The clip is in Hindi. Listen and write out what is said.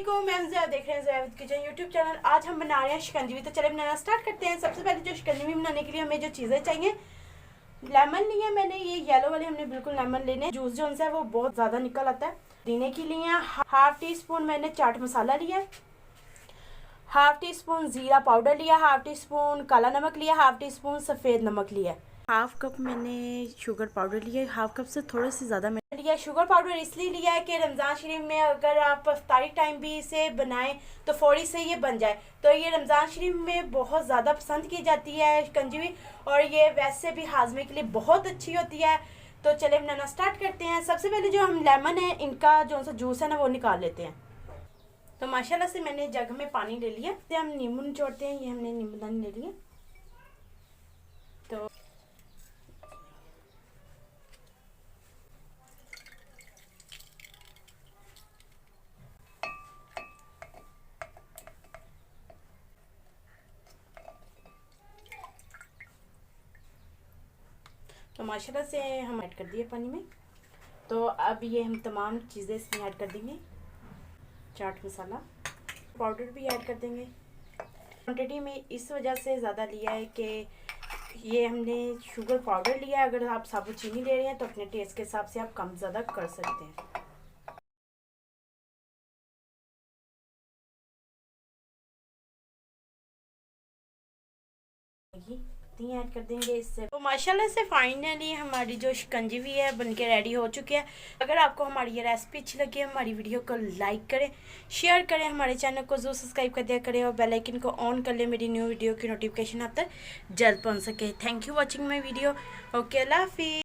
वालेकुम, मैं ज़ैद देख रहे हैं ज़ैद किचन यूट्यूब चैनल। आज हम बना रहे हैं शिकंजी। तो चले बनाना स्टार्ट करते हैं। सबसे पहले जो शिकंजी बनाने के लिए हमें जो चीज़ें चाहिए, लेमन लिया मैंने, ये येलो वाले हमने बिल्कुल लेमन लेने, जूस जो उनसे है वो बहुत ज़्यादा निकल आता है। देने के लिए हाफ टी स्पून मैंने चाट मसाला लिया, हाफ टी स्पून ज़ीरा पाउडर लिया, हाफ टी स्पून काला नमक लिया, हाफ टी स्पून सफ़ेद नमक लिया, हाफ कप मैंने शुगर पाउडर लिया, हाफ कप से थोड़ा सी ज़्यादा मैंने लिया। शुगर पाउडर इसलिए लिया है कि रमज़ान शरीफ में अगर आप इफ्तारी टाइम भी इसे बनाएं तो फौरी से ये बन जाए। तो ये रमज़ान शरीफ में बहुत ज़्यादा पसंद की जाती है शिकंजी भी, और ये वैसे भी हाजमे के लिए बहुत अच्छी होती है। तो चले बनाना स्टार्ट करते हैं। सबसे पहले जो हम लेमन है इनका जो सा जूस है ना वो निकाल लेते हैं। तो माशाल्लाह से मैंने जग में पानी ले लिया, तो हम नींबू निचोड़ते हैं। ये हमने नींबू दानी ले लिया। तो माशाल्लाह से हम ऐड कर दिए पानी में। तो अब ये हम तमाम चीज़ें इसमें ऐड कर देंगे। चाट मसाला पाउडर भी ऐड कर देंगे। क्वांटिटी में इस वजह से ज़्यादा लिया है कि ये हमने शुगर पाउडर लिया है। अगर आप साबुत चीनी ले रहे हैं तो अपने टेस्ट के हिसाब से आप कम ज़्यादा कर सकते हैं। ऐड कर देंगे इससे। तो माशाल्लाह से फाइनली हमारी जो शिकंजी भी है बनके रेडी हो चुकी है। अगर आपको हमारी ये रेसिपी अच्छी लगी है, हमारी वीडियो को लाइक करें, शेयर करें, हमारे चैनल को ज़रूर सब्सक्राइब कर दिया करें और बेल आइकन को ऑन कर लें, मेरी न्यू वीडियो की नोटिफिकेशन आप तक जल्द पहुँच सके। Thank you watching my video. Okay, अल्लाह हाफिज़।